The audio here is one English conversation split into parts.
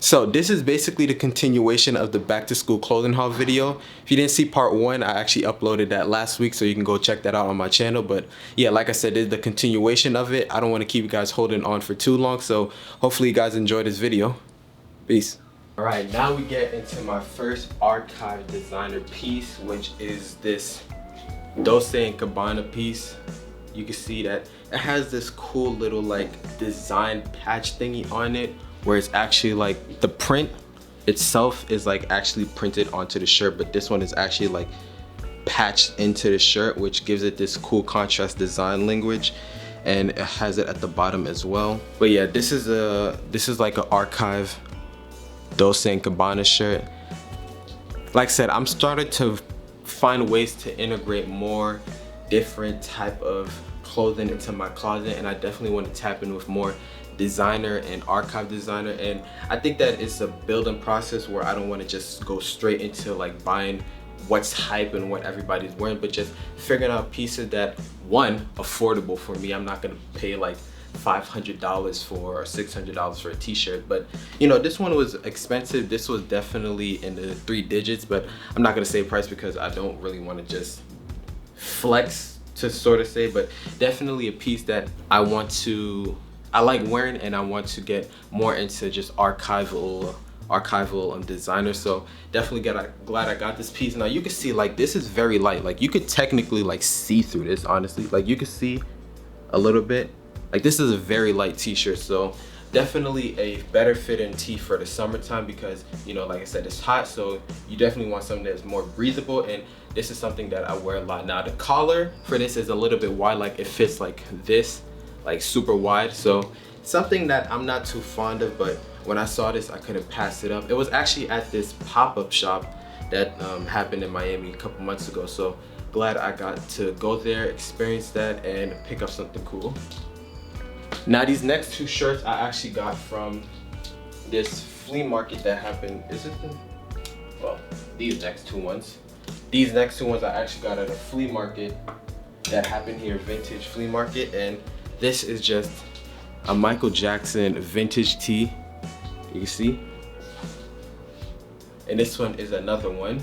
So this is basically the continuation of the back to school clothing haul video. If you didn't see part 1, I actually uploaded that last week, so you can go check that out on my channel. But yeah, like I said, this is the continuation of it. I don't want to keep you guys holding on for too long, so hopefully you guys enjoy this video. Peace. All right, now we get into my first archive designer piece, which is this Dolce & Gabbana piece. You can see that it has this cool little like design patch thingy on it, where it's actually like the print itself is like actually printed onto the shirt, but this one is actually like patched into the shirt, which gives it this cool contrast design language, and it has it at the bottom as well. But yeah, this is like an archive Dolce & Gabbana shirt. Like I said, I'm starting to find ways to integrate more different type of clothing into my closet, and I definitely want to tap in with more designer and archive designer. And I think that it's a building process where I don't want to just go straight into like buying what's hype and what everybody's wearing, but just figuring out pieces that, one, affordable for me. I'm not gonna pay like $500 for or $600 for a t-shirt, but you know, this one was expensive. This was definitely in the 3 digits, but I'm not gonna say price because I don't really want to just flex to sort of say, but definitely a piece that I like wearing, and I want to get more into just archival designer. So definitely glad I got this piece. Now you can see like this is very light. Like you could technically like see through this, honestly. Like you can see a little bit. Like this is a very light t-shirt, so definitely a better fitting tee for the summertime, because you know, like I said, it's hot, so you definitely want something that's more breathable, and this is something that I wear a lot. Now the collar for this is a little bit wide, like it fits like this, like super wide, so something that I'm not too fond of, but when I saw this I couldn't pass it up. It was actually at this pop-up shop that happened in Miami a couple months ago, so glad I got to go there, experience that, and pick up something cool. Now these next 2 shirts I actually got from this flea market that happened, these next two ones I actually got at a flea market that happened here, vintage flea market, and this is just a Michael Jackson vintage tee, you can see, and this one is another one.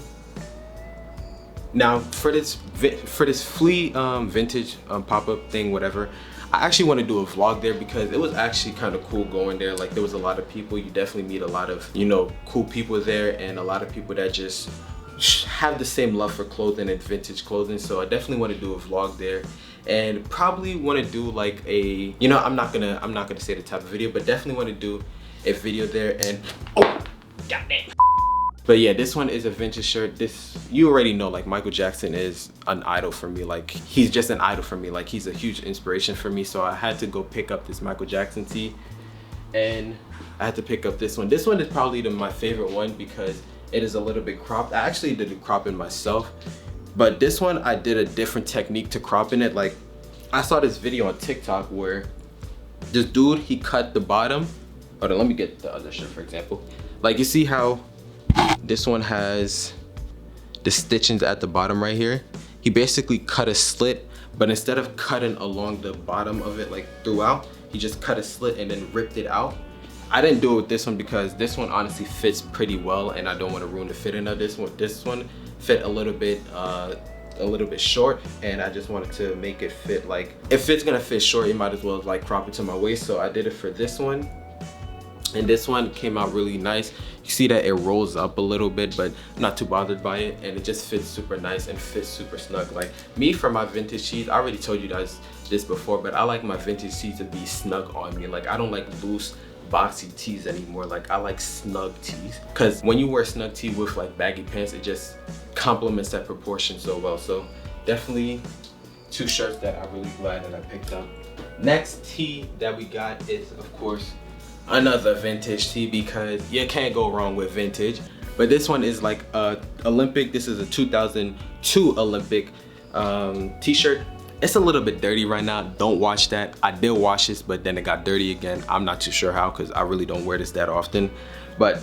Now for this flea vintage pop-up thing, whatever, I actually want to do a vlog there because it was actually kind of cool going there. Like there was a lot of people. You definitely meet a lot of, you know, cool people there, and a lot of people that just have the same love for clothing and vintage clothing. So I definitely want to do a vlog there, and probably want to do like a, you know, I'm not gonna say the type of video, but definitely want to do a video there. And oh, goddamn. But yeah, this one is a vintage shirt. This, you already know, like Michael Jackson is an idol for me. Like he's just an idol for me. Like he's a huge inspiration for me. So I had to go pick up this Michael Jackson tee, and I had to pick up this one. This one is probably my favorite one because it is a little bit cropped. I actually did the cropping myself, but this one I did a different technique to cropping it. Like I saw this video on TikTok where this dude, he cut the bottom. Hold on, let me get the other shirt for example. Like you see how this one has the stitchings at the bottom right here. He basically cut a slit, but instead of cutting along the bottom of it like throughout, he just cut a slit and then ripped it out. I didn't do it with this one because this one honestly fits pretty well, and I don't want to ruin the fitting of this one. This one fit a little bit short, and I just wanted to make it fit, like if it's gonna fit short, you might as well like crop it to my waist. So I did it for this one, and this one came out really nice. You see that it rolls up a little bit, but I'm not too bothered by it, and it just fits super nice and fits super snug. Like me, for my vintage tees, I already told you guys this before, but I like my vintage tees to be snug on me. Like I don't like loose boxy tees anymore. Like I like snug tees, because when you wear snug tee with like baggy pants, it just complements that proportion so well. So definitely 2 shirts that I'm really glad that I picked up. Next tee that we got is, of course, another vintage tee, because you can't go wrong with vintage. But this one is like Olympic. This is a 2002 Olympic t-shirt. It's a little bit dirty right now. Don't wash that. I did wash this, but then it got dirty again. I'm not too sure how, because I really don't wear this that often. But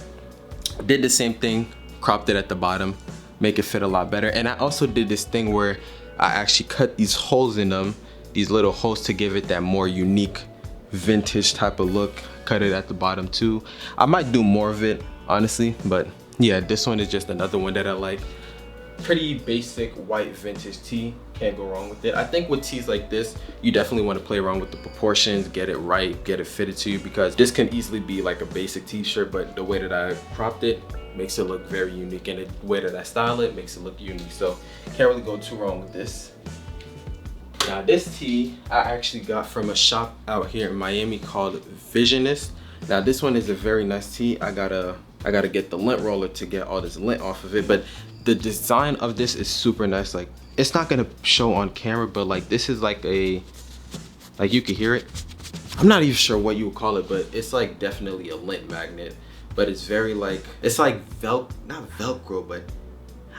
did the same thing, cropped it at the bottom, make it fit a lot better. And I also did this thing where I actually cut these holes in them, these little holes, to give it that more unique vintage type of look. cut it at the bottom too. I might do more of it, honestly, but yeah, this one is just another one that I like. Pretty basic white vintage tee, can't go wrong with it. I think with tees like this, you definitely want to play around with the proportions, get it right, get it fitted to you, because this can easily be like a basic t-shirt, but the way that I cropped it makes it look very unique, and the way that I style it makes it look unique. So can't really go too wrong with this. Now this tee I actually got from a shop out here in Miami called Visionist. Now this one is a very nice tee. I gotta get the lint roller to get all this lint off of it, but the design of this is super nice. Like, it's not gonna show on camera, but like this is like a, like you can hear it. I'm not even sure what you would call it, but it's like definitely a lint magnet. But it's very like, it's like not Velcro, but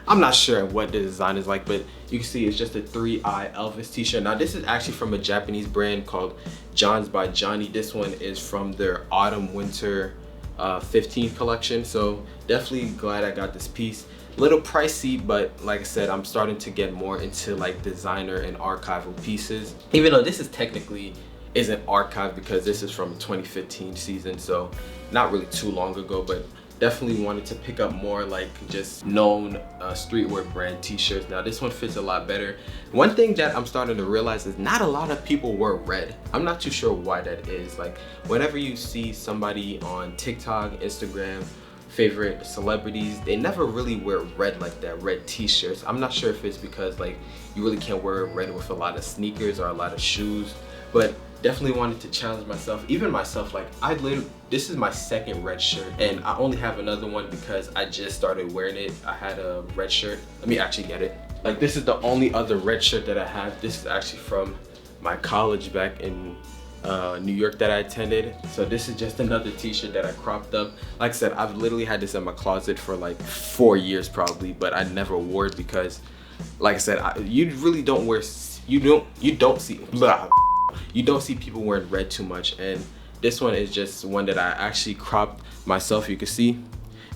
I'm not sure what the design is like, but you can see it's just a 3-eye Elvis t-shirt. Now this is actually from a Japanese brand called John's by Johnny. This one is from their autumn winter 15 collection. So definitely glad I got this piece. Little pricey, but like I said, I'm starting to get more into like designer and archival pieces, even though this is technically isn't archived because this is from 2015 season, so not really too long ago, but definitely wanted to pick up more like just known streetwear brand t-shirts. Now this one fits a lot better. One thing that I'm starting to realize is not a lot of people wear red. I'm not too sure why that is. Like, whenever you see somebody on TikTok, Instagram, favorite celebrities, they never really wear red like that, red t-shirts. I'm not sure if it's because like you really can't wear red with a lot of sneakers or a lot of shoes, but definitely wanted to challenge myself. Even myself, like this is my second red shirt, and I only have another one because I just started wearing it. I had a red shirt. Let me actually get it. Like, this is the only other red shirt that I have. This is actually from my college back in New York that I attended. So this is just another t-shirt that I cropped up. Like I said, I've literally had this in my closet for like 4 years probably, but I never wore it because, like I said, you really don't wear, you don't see people wearing red too much. And this one is just one that I actually cropped myself, you can see,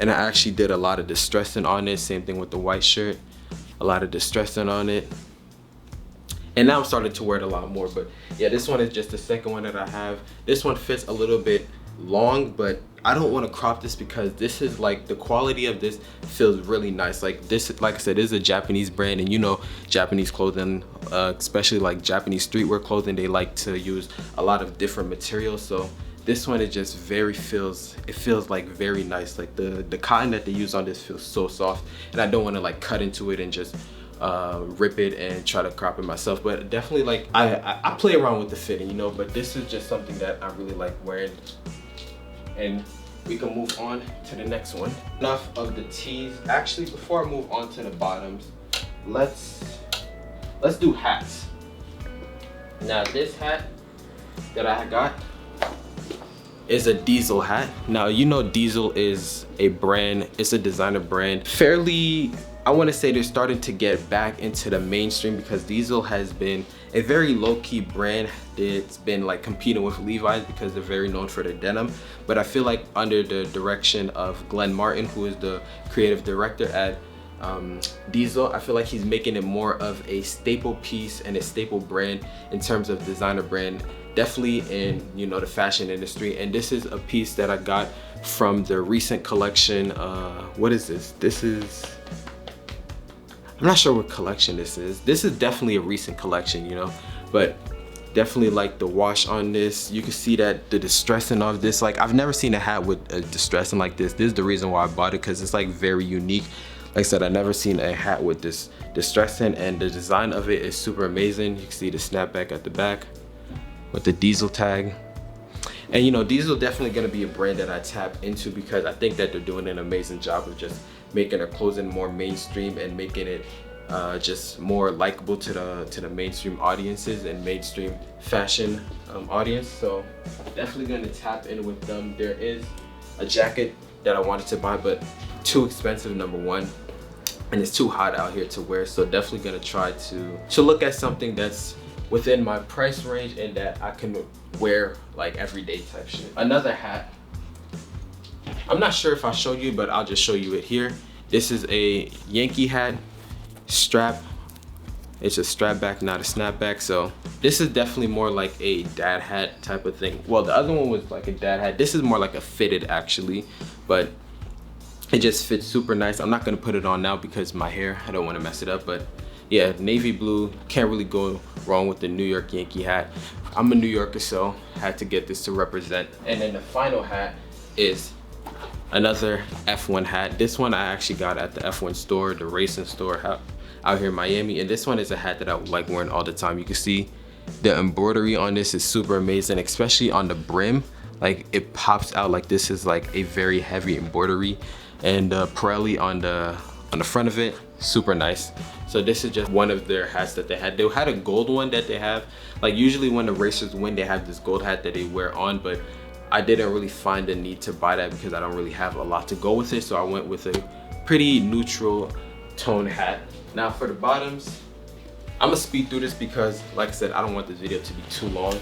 and I actually did a lot of distressing on it. Same thing with the white shirt, a lot of distressing on it. And now I'm starting to wear it a lot more. But yeah, this one is just the second one that I have. This one fits a little bit long, but I don't want to crop this because this is like, the quality of this feels really nice. Like this, like I said, is a Japanese brand, and you know, Japanese clothing, especially like Japanese streetwear clothing, they like to use a lot of different materials. So this one, it just feels like very nice. Like the cotton that they use on this feels so soft, and I don't want to like cut into it and just rip it and try to crop it myself. But definitely, like, I play around with the fitting, you know, but this is just something that I really like wearing. And we can move on to the next one. Enough of the tees. Actually, before I move on to the bottoms, let's do hats. Now this hat that I got is a Diesel hat. Now, you know, Diesel is a brand, it's a designer brand. Fairly, I want to say they're starting to get back into the mainstream because Diesel has been a very low-key brand. It's been like competing with Levi's because they're very known for their denim. But I feel like under the direction of Glenn Martin, who is the creative director at Diesel, I feel like he's making it more of a staple piece and a staple brand in terms of designer brand, definitely in, you know, the fashion industry. And this is a piece that I got from the recent collection. What is this? This is, I'm not sure what collection this is. This is definitely a recent collection, you know, but definitely like the wash on this. You can see that the distressing of this, like, I've never seen a hat with a distressing like this. This is the reason why I bought it, because it's like very unique. Like I said, I've never seen a hat with this distressing, and the design of it is super amazing. You can see the snapback at the back with the Diesel tag. And you know, Diesel definitely gonna be a brand that I tap into because I think that they're doing an amazing job of just making their clothing more mainstream and making it just more likable to the mainstream audiences and mainstream fashion audience. So definitely gonna tap in with them. There is a jacket that I wanted to buy, but too expensive, number one, and it's too hot out here to wear. So definitely gonna try to look at something that's within my price range and that I can wear like everyday type shit. Another hat, I'm not sure if I showed you, but I'll just show you it here. This is a Yankee hat, strap It's a strap back, not a snapback. So this is definitely more like a dad hat type of thing. Well, the other one was like a dad hat. This is more like a fitted actually, but it just fits super nice. I'm not gonna put it on now because my hair, I don't wanna mess it up, but yeah, navy blue, can't really go wrong with the New York Yankee hat. I'm a New Yorker, so had to get this to represent. And then the final hat is another F1 hat. This one I actually got at the F1 store, the racing store out here in Miami. And this one is a hat that I would like wearing all the time. You can see the embroidery on this is super amazing, especially on the brim. Like it pops out like this is like a very heavy embroidery. And the Pirelli on the front of it, super nice. So this is just one of their hats that they had. They had a gold one that they have. Like usually when the racers win, they have this gold hat that they wear on, but I didn't really find the need to buy that because I don't really have a lot to go with it. So I went with a pretty neutral tone hat. Now for the bottoms, I'm gonna speed through this because like I said, I don't want this video to be too long.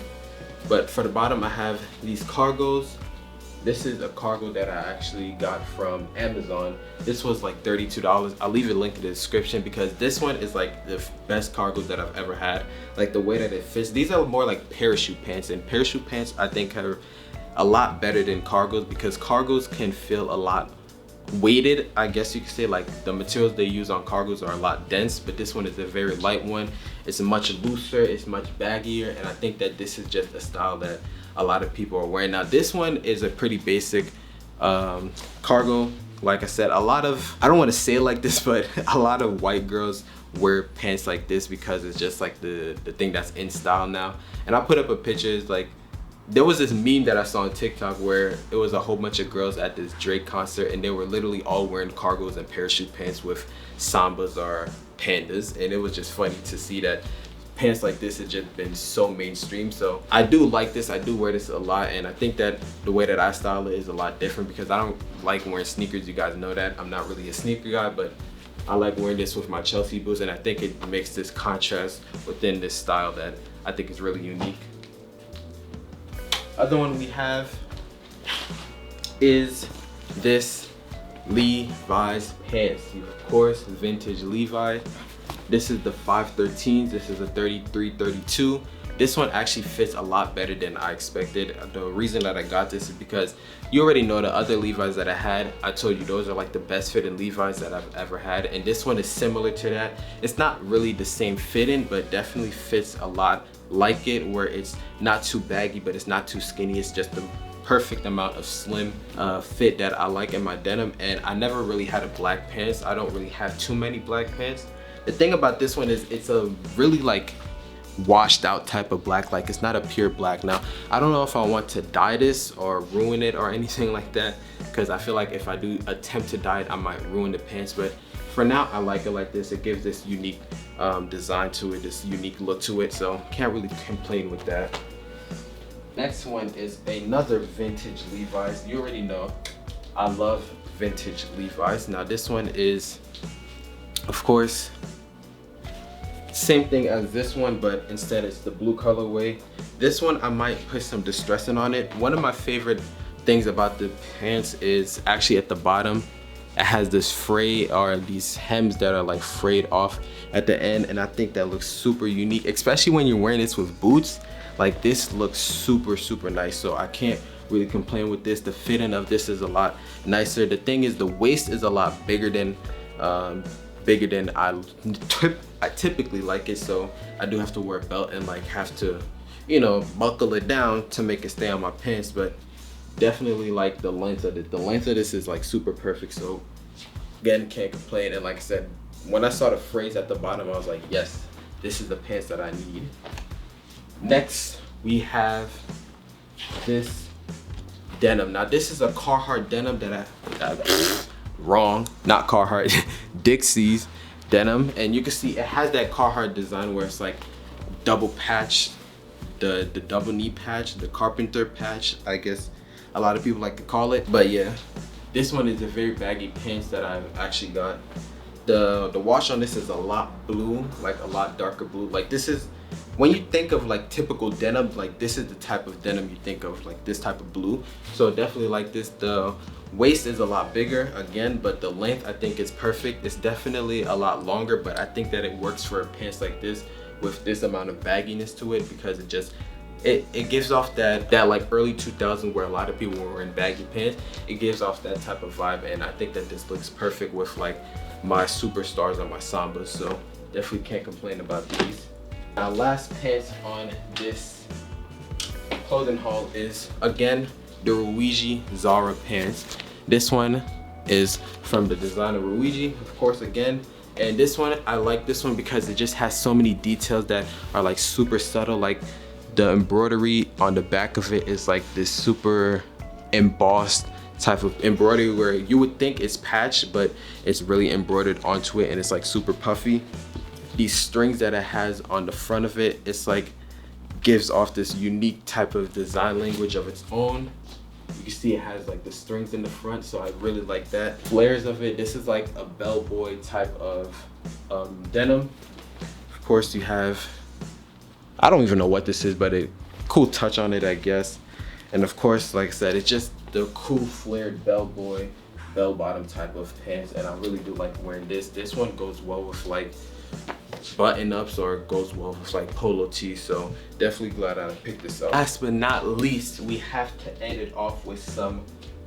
But for the bottom, I have these cargos. This is a cargo that I actually got from Amazon. This was like $32. I'll leave a link in the description because this one is like the best cargo that I've ever had. Like the way that it fits. These are more like parachute pants, and parachute pants I think are a lot better than cargos because cargos can feel a lot weighted, I guess you could say. Like the materials they use on cargos are a lot dense, but this one is a very light one. It's much looser, it's much baggier, and I think that this is just a style that a lot of people are wearing. Now this one is a pretty basic cargo. Like I said, a lot of, I don't want to say it like this, but a lot of white girls wear pants like this because it's just like the thing that's in style now. And I put up a picture, like there was this meme that I saw on TikTok where it was a whole bunch of girls at this Drake concert and they were literally all wearing cargos and parachute pants with sambas or pandas, and it was just funny to see that pants like this have just been so mainstream. So I do like this, I do wear this a lot, and I think that the way that I style it is a lot different because I don't like wearing sneakers. You guys know that I'm not really a sneaker guy, but I like wearing this with my Chelsea boots, and I think it makes this contrast within this style that I think is really unique. Other one we have is this Levi's pants. Of course, vintage Levi. This is the 513s. This is a 33-32. This one actually fits a lot better than I expected. The reason that I got this is because you already know the other Levi's that I had. I told you those are like the best fitting Levi's that I've ever had, and this one is similar to that. It's not really the same fitting, but definitely fits a lot like it, where it's not too baggy, but it's not too skinny. It's just the perfect amount of slim fit that I like in my denim. And I never really had a black pants. I don't really have too many black pants. The thing about this one is it's a really like washed out type of black, like it's not a pure black. Now I don't know if I want to dye this or ruin it or anything like that, because I feel like if I do attempt to dye it, I might ruin the pants. But for now, I like it like this. It gives this unique design to it, this unique look to it, so can't really complain with that. Next one is another vintage Levi's. You already know I love vintage Levi's. Now this one is, of course, same thing as this one, but instead it's the blue colorway. This one I might put some distressing on it. One of my favorite things about the pants is actually at the bottom. It has this fray, or these hems that are like frayed off at the end, and I think that looks super unique, especially when you're wearing this with boots. Like this looks super nice, so I can't really complain with this. The fitting of this is a lot nicer. The thing is, the waist is a lot bigger than I typically like it, so I do have to wear a belt and like have to, you know, buckle it down to make it stay on my pants. But definitely like the length of it. The length of this is like super perfect, so again, can't complain. And like I said, when I saw the phrase at the bottom, I was like, yes, this is the pants that I need. Next, we have this denim. Now this is a Carhartt denim that wrong, not Carhartt, Dixie's denim, and you can see it has that Carhartt design where it's like double patch, the double knee patch, the carpenter patch, I guess a lot of people like to call it. But yeah, this one is a very baggy pants that I've actually got. The wash on this is a lot blue, like a lot darker blue. Like this is when you think of like typical denim, like this is the type of denim you think of, like this type of blue. So definitely like this. The waist is a lot bigger again, but the length I think is perfect. It's definitely a lot longer, but I think that it works for pants like this with this amount of bagginess to it, because it just it gives off that like early 2000s where a lot of people were wearing baggy pants. It gives off that type of vibe, and I think that this looks perfect with like my superstars and my sambas. So definitely can't complain about these. Now last pants on this clothing haul is again the Ruiji Zara pants. This one is from the designer Ruiji, of course, again. And this one, I like this one because it just has so many details that are like super subtle. Like the embroidery on the back of it is like this super embossed type of embroidery where you would think it's patched, but it's really embroidered onto it, and it's like super puffy. These strings that it has on the front of it, it's like gives off this unique type of design language of its own. You can see it has like the strings in the front, so I really like that. Flares of it, this is like a bellboy type of denim. Of course you have, I don't even know what this is, but a cool touch on it, I guess. And of course, like I said, it's just the cool flared bellboy bell bottom type of pants, and I really do like wearing this. This one goes well with like button ups, or it goes well with like polo tees, so definitely glad I picked this up. Last but not least, we have to end it off with some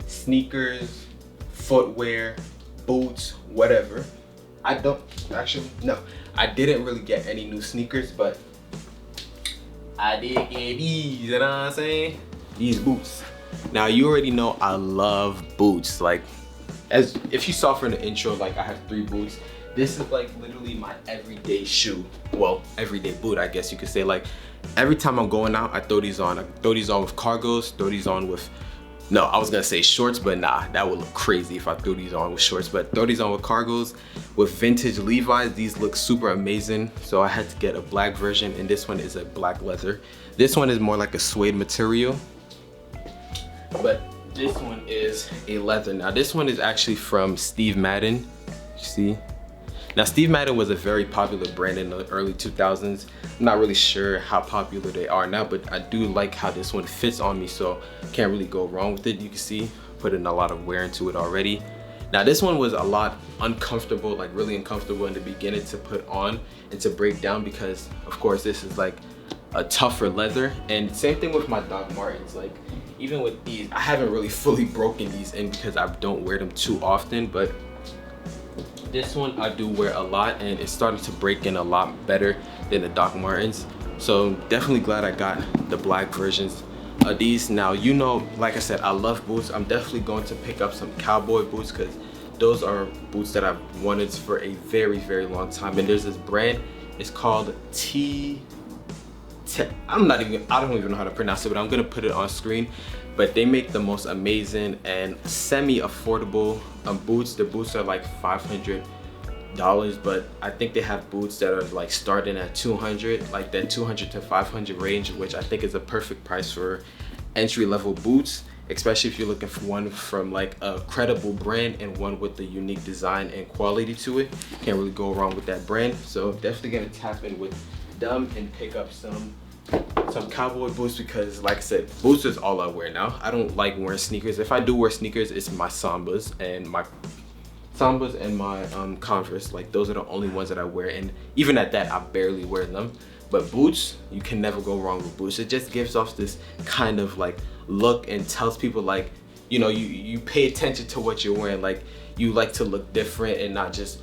sneakers, footwear, boots, whatever. I didn't really get any new sneakers, but I did get these, you know what I'm saying? These boots. Now you already know I love boots. Like, as if you saw from the intro, like I have 3 boots. This is like literally my everyday shoe. Well, everyday boot, I guess you could say. Like every time I'm going out, I throw these on. I throw these on with cargos, throw these on with, no, I was gonna say shorts, but nah, that would look crazy if I threw these on with shorts. But throw these on with cargos, with vintage Levi's. These look super amazing. So I had to get a black version, and this one is a black leather. This one is more like a suede material, but this one is a leather. Now this one is actually from Steve Madden, you see? Now Steve Madden was a very popular brand in the early 2000s. I'm not really sure how popular they are now, but I do like how this one fits on me, so can't really go wrong with it. You can see, put in a lot of wear into it already. Now this one was a lot uncomfortable, like really uncomfortable in the beginning to put on and to break down, because of course this is like a tougher leather. And same thing with my Doc Martens. Like even with these, I haven't really fully broken these in because I don't wear them too often, but this one I do wear a lot, and it's starting to break in a lot better than the Doc Martens. So definitely glad I got the black versions of these. Now, you know, like I said, I love boots. I'm definitely going to pick up some cowboy boots, because those are boots that I've wanted for a very, very long time. And there's this brand, it's called I don't even know how to pronounce it, but I'm gonna put it on screen. But they make the most amazing and semi-affordable boots. The boots are like $500, but I think they have boots that are like starting at 200, like that 200 to 500 range, which I think is a perfect price for entry-level boots, especially if you're looking for one from like a credible brand and one with the unique design and quality to it. Can't really go wrong with that brand. So definitely gonna tap in with them and pick up some cowboy boots, because like I said, boots is all I wear now. I don't like wearing sneakers. If I do wear sneakers, it's my Sambas and my Converse. Like those are the only ones that I wear, and even at that I barely wear them. But boots, you can never go wrong with boots. It just gives off this kind of like look and tells people like, you know, you pay attention to what you're wearing. Like you like to look different and not just,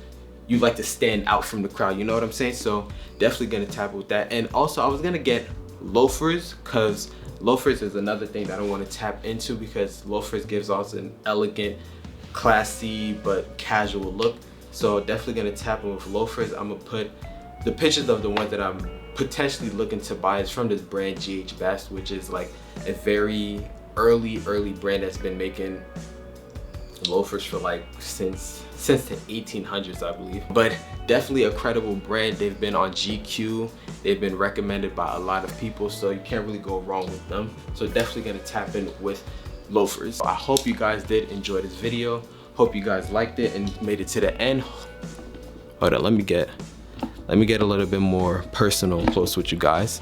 you like to stand out from the crowd, you know what I'm saying? So definitely gonna tap with that. And also I was gonna get loafers, because loafers is another thing that I want to tap into, because loafers gives us an elegant, classy but casual look. So definitely gonna tap in with loafers. I'm gonna put the pictures of the ones that I'm potentially looking to buy is from this brand GH Best, which is like a very early brand that's been making loafers for like since the 1800s, I believe. But definitely a credible brand. They've been on GQ, they've been recommended by a lot of people, so you can't really go wrong with them. So definitely gonna tap in with loafers. I hope you guys did enjoy this video. Hope you guys liked it and made it to the end. Hold on, let me get Let me get a little bit more personal and close with you guys.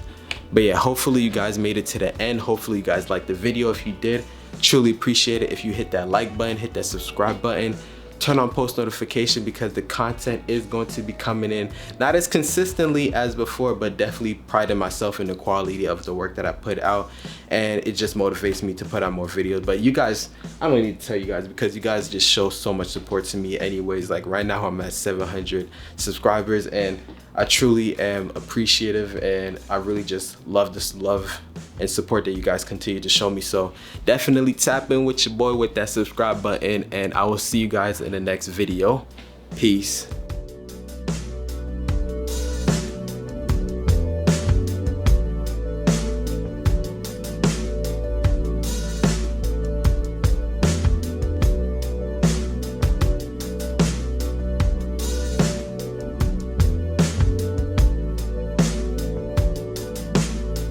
But yeah, hopefully you guys made it to the end. Hopefully you guys liked the video. If you did, truly appreciate it. If you hit that like button, hit that subscribe button, turn on post notification, because the content is going to be coming in, not as consistently as before, but definitely priding myself in the quality of the work that I put out, and it just motivates me to put out more videos. But you guys, I don't need to tell you guys, because you guys just show so much support to me anyways. Like right now I'm at 700 subscribers, and I truly am appreciative, and I really just love this love and support that you guys continue to show me. So definitely tap in with your boy with that subscribe button, and I will see you guys in the next video. Peace.